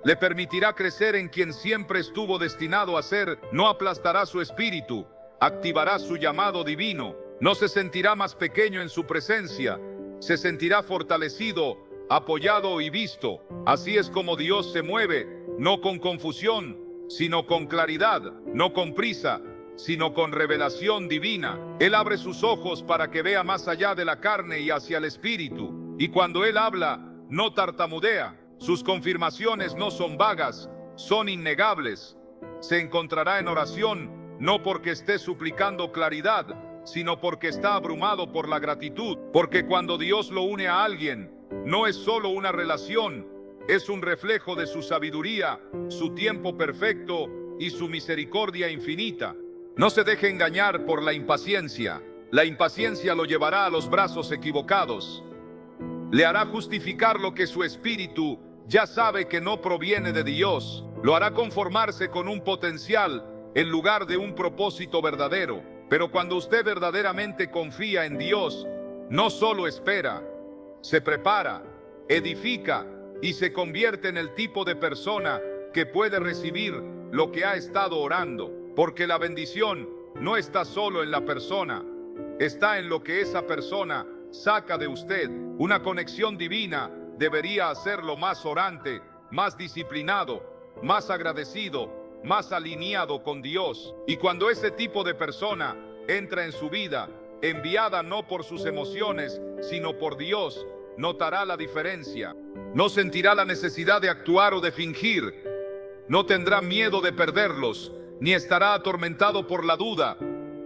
Le permitirá crecer en quien siempre estuvo destinado a ser. No aplastará su espíritu, activará su llamado divino. No se sentirá más pequeño en su presencia, se sentirá fortalecido, apoyado y visto. Así es como Dios se mueve, no con confusión, sino con claridad, no con prisa, sino con revelación divina. Él abre sus ojos para que vea más allá de la carne y hacia el espíritu. Y cuando Él habla, no tartamudea. Sus confirmaciones no son vagas, son innegables. Se encontrará en oración, no porque esté suplicando claridad, sino porque está abrumado por la gratitud. Porque cuando Dios lo une a alguien, no es solo una relación, es un reflejo de su sabiduría, su tiempo perfecto y su misericordia infinita. No se deje engañar por la impaciencia. La impaciencia lo llevará a los brazos equivocados. Le hará justificar lo que su espíritu ya sabe que no proviene de Dios. Lo hará conformarse con un potencial en lugar de un propósito verdadero. Pero cuando usted verdaderamente confía en Dios, no solo espera, se prepara, edifica y se convierte en el tipo de persona que puede recibir lo que ha estado orando. Porque la bendición no está solo en la persona, está en lo que esa persona saca de usted. Una conexión divina debería hacerlo más orante, más disciplinado, más agradecido, más alineado con Dios. Y cuando ese tipo de persona entra en su vida, enviada no por sus emociones, sino por Dios, notará la diferencia. No sentirá la necesidad de actuar o de fingir. No tendrá miedo de perderlos, ni estará atormentado por la duda,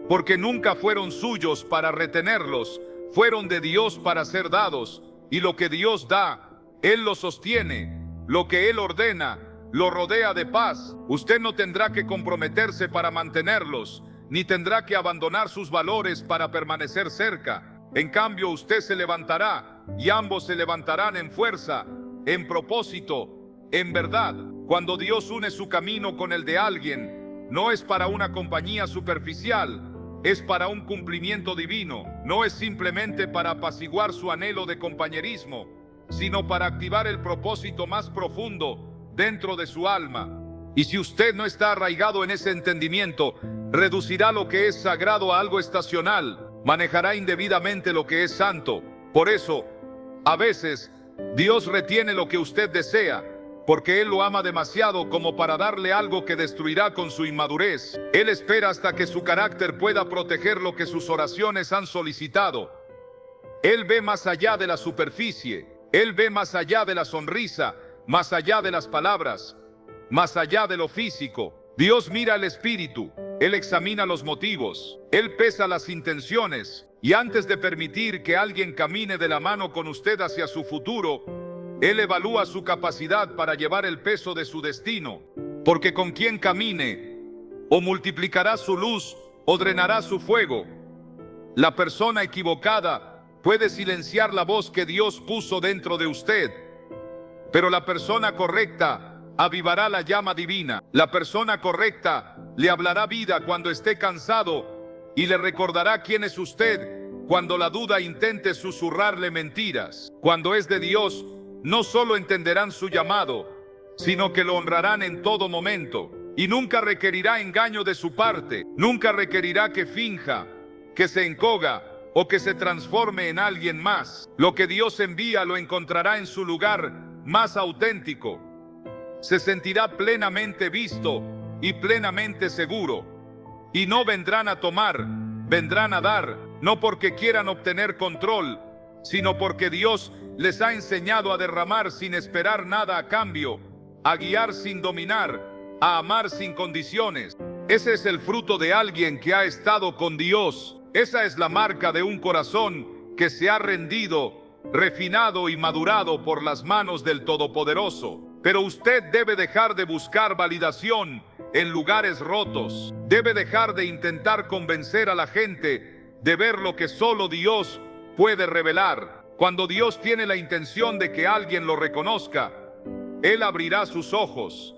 porque nunca fueron suyos para retenerlos, fueron de Dios para ser dados. Y lo que Dios da, Él lo sostiene. Lo que Él ordena, lo rodea de paz. Usted no tendrá que comprometerse para mantenerlos, ni tendrá que abandonar sus valores para permanecer cerca. En cambio, usted se levantará, y ambos se levantarán en fuerza, en propósito, en verdad. Cuando Dios une su camino con el de alguien, no es para una compañía superficial, es para un cumplimiento divino. No es simplemente para apaciguar su anhelo de compañerismo, sino para activar el propósito más profundo dentro de su alma. Y si usted no está arraigado en ese entendimiento, reducirá lo que es sagrado a algo estacional, manejará indebidamente lo que es santo. Por eso, a veces, Dios retiene lo que usted desea, porque Él lo ama demasiado como para darle algo que destruirá con su inmadurez. Él espera hasta que su carácter pueda proteger lo que sus oraciones han solicitado. Él ve más allá de la superficie. Él ve más allá de la sonrisa, más allá de las palabras, más allá de lo físico. Dios mira el espíritu. Él examina los motivos. Él pesa las intenciones. Y antes de permitir que alguien camine de la mano con usted hacia su futuro, Él evalúa su capacidad para llevar el peso de su destino. Porque con quien camine, o multiplicará su luz, o drenará su fuego. La persona equivocada puede silenciar la voz que Dios puso dentro de usted, pero la persona correcta avivará la llama divina. La persona correcta le hablará vida cuando esté cansado y le recordará quién es usted cuando la duda intente susurrarle mentiras. Cuando es de Dios, no solo entenderán su llamado, sino que lo honrarán en todo momento. Y nunca requerirá engaño de su parte. Nunca requerirá que finja, que se encoga o que se transforme en alguien más. Lo que Dios envía lo encontrará en su lugar más auténtico. Se sentirá plenamente visto y plenamente seguro. Y no vendrán a tomar, vendrán a dar, no porque quieran obtener control, sino porque Dios les ha enseñado a derramar sin esperar nada a cambio, a guiar sin dominar, a amar sin condiciones. Ese es el fruto de alguien que ha estado con Dios. Esa es la marca de un corazón que se ha rendido, refinado y madurado por las manos del Todopoderoso. Pero usted debe dejar de buscar validación en lugares rotos. Debe dejar de intentar convencer a la gente de ver lo que solo Dios puede revelar. Cuando Dios tiene la intención de que alguien lo reconozca, Él abrirá sus ojos.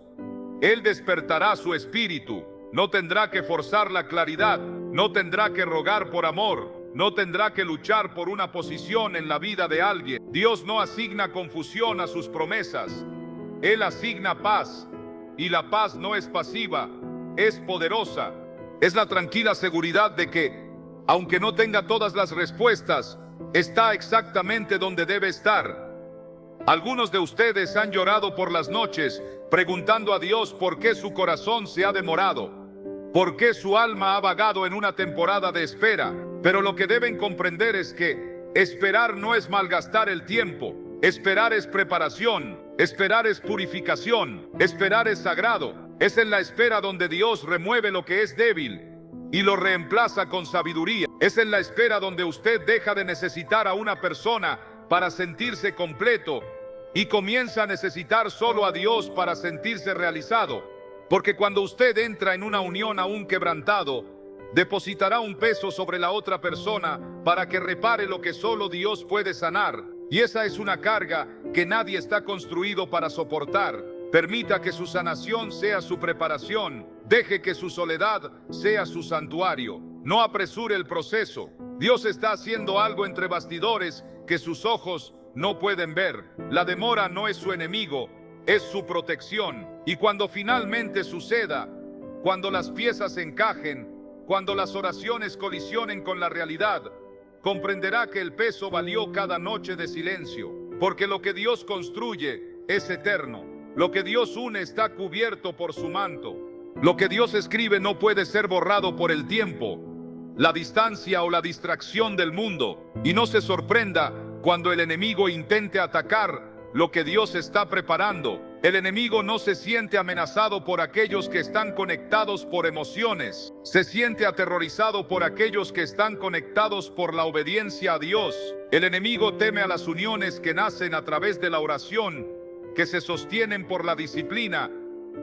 Él despertará su espíritu. No tendrá que forzar la claridad. No tendrá que rogar por amor. No tendrá que luchar por una posición en la vida de alguien. Dios no asigna confusión a sus promesas. Él asigna paz. Y la paz no es pasiva, es poderosa. Es la tranquila seguridad de que, aunque no tenga todas las respuestas, está exactamente donde debe estar. Algunos de ustedes han llorado por las noches, preguntando a Dios por qué su corazón se ha demorado, por qué su alma ha vagado en una temporada de espera. Pero lo que deben comprender es que esperar no es malgastar el tiempo. Esperar es preparación, esperar es purificación, esperar es sagrado. Es en la espera donde Dios remueve lo que es débil y lo reemplaza con sabiduría. Es en la espera donde usted deja de necesitar a una persona para sentirse completo y comienza a necesitar solo a Dios para sentirse realizado. Porque cuando usted entra en una unión aún quebrantado, depositará un peso sobre la otra persona para que repare lo que solo Dios puede sanar. Y esa es una carga que nadie está construido para soportar. Permita que su sanación sea su preparación. Deje que su soledad sea su santuario. No apresure el proceso. Dios está haciendo algo entre bastidores que sus ojos no pueden ver. La demora no es su enemigo, es su protección. Y cuando finalmente suceda, cuando las piezas encajen, cuando las oraciones colisionen con la realidad, comprenderá que el peso valió cada noche de silencio, porque lo que Dios construye es eterno. Lo que Dios une está cubierto por su manto. Lo que Dios escribe no puede ser borrado por el tiempo, la distancia o la distracción del mundo. Y no se sorprenda cuando el enemigo intente atacar lo que Dios está preparando. El enemigo no se siente amenazado por aquellos que están conectados por emociones. Se siente aterrorizado por aquellos que están conectados por la obediencia a Dios. El enemigo teme a las uniones que nacen a través de la oración, que se sostienen por la disciplina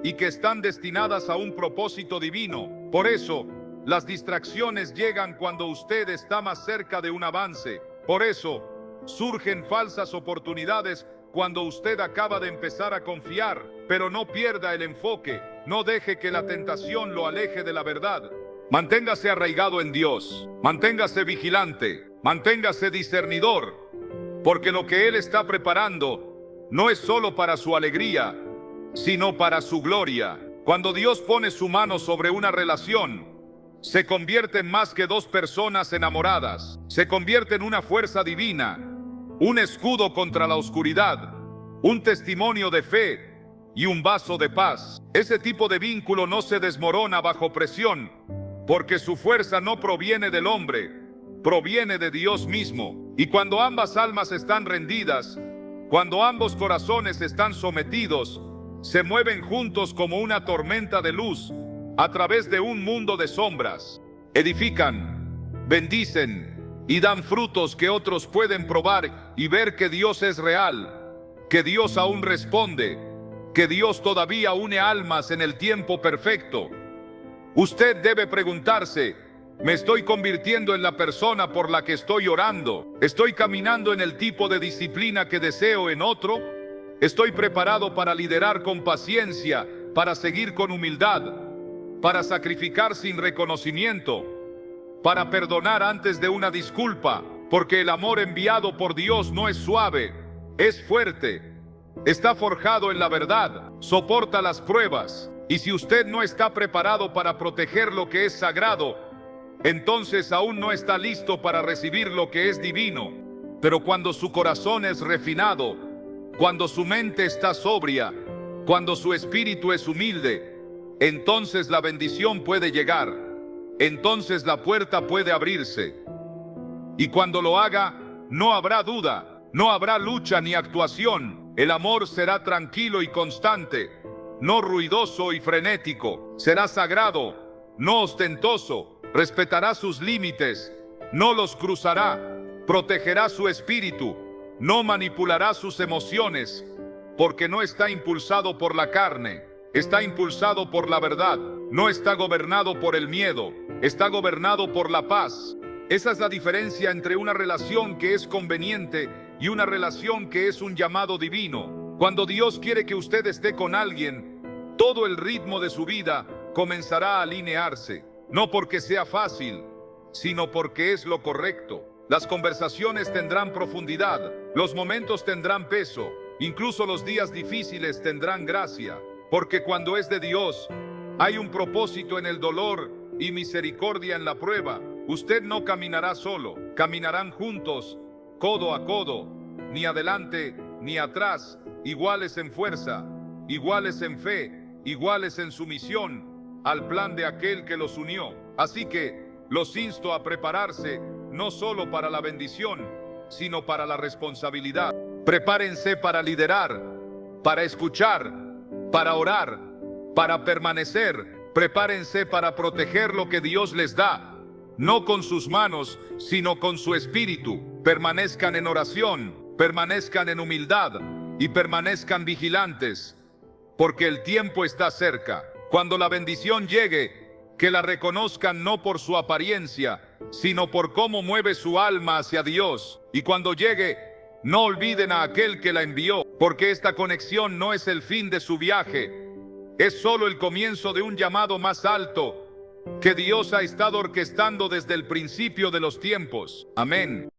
y que están destinadas a un propósito divino. Por eso, las distracciones llegan cuando usted está más cerca de un avance. Por eso, surgen falsas oportunidades cuando usted acaba de empezar a confiar. Pero no pierda el enfoque. No deje que la tentación lo aleje de la verdad. Manténgase arraigado en Dios. Manténgase vigilante. Manténgase discernidor. Porque lo que Él está preparando no es solo para su alegría, sino para su gloria. Cuando Dios pone su mano sobre una relación, se convierte en más que dos personas enamoradas. Se convierte en una fuerza divina un escudo contra la oscuridad, un testimonio de fe y un vaso de paz. Ese tipo de vínculo no se desmorona bajo presión, porque su fuerza no proviene del hombre, proviene de Dios mismo. Y cuando ambas almas están rendidas, cuando ambos corazones están sometidos, se mueven juntos como una tormenta de luz a través de un mundo de sombras. Edifican, bendicen y dan frutos que otros pueden probar y ver que Dios es real, que Dios aún responde, que Dios todavía une almas en el tiempo perfecto. Usted debe preguntarse: ¿me estoy convirtiendo en la persona por la que estoy orando? ¿Estoy caminando en el tipo de disciplina que deseo en otro? ¿Estoy preparado para liderar con paciencia, para seguir con humildad, para sacrificar sin reconocimiento, para perdonar antes de una disculpa? Porque el amor enviado por Dios no es suave, es fuerte. Está forjado en la verdad, soporta las pruebas. Y si usted no está preparado para proteger lo que es sagrado, entonces aún no está listo para recibir lo que es divino. Pero cuando su corazón es refinado, cuando su mente está sobria, cuando su espíritu es humilde, entonces la bendición puede llegar, entonces la puerta puede abrirse. Y cuando lo haga, no habrá duda, no habrá lucha ni actuación. El amor será tranquilo y constante, no ruidoso y frenético. Será sagrado, no ostentoso. Respetará sus límites, no los cruzará. Protegerá su espíritu, no manipulará sus emociones, porque no está impulsado por la carne, está impulsado por la verdad. No está gobernado por el miedo, está gobernado por la paz. Esa es la diferencia entre una relación que es conveniente y una relación que es un llamado divino. Cuando Dios quiere que usted esté con alguien, todo el ritmo de su vida comenzará a alinearse. No porque sea fácil, sino porque es lo correcto. Las conversaciones tendrán profundidad, los momentos tendrán peso, incluso los días difíciles tendrán gracia. Porque cuando es de Dios, hay un propósito en el dolor y misericordia en la prueba. Usted no caminará solo, caminarán juntos, codo a codo, ni adelante ni atrás, iguales en fuerza, iguales en fe, iguales en sumisión al plan de aquel que los unió. Así que los insto a prepararse no solo para la bendición, sino para la responsabilidad. Prepárense para liderar, para escuchar, para orar, para permanecer. Prepárense para proteger lo que Dios les da, no con sus manos, sino con su espíritu. Permanezcan en oración, permanezcan en humildad y permanezcan vigilantes, porque el tiempo está cerca. Cuando la bendición llegue, que la reconozcan no por su apariencia, sino por cómo mueve su alma hacia Dios. Y cuando llegue, no olviden a aquel que la envió, porque esta conexión no es el fin de su viaje, es solo el comienzo de un llamado más alto que Dios ha estado orquestando desde el principio de los tiempos. Amén.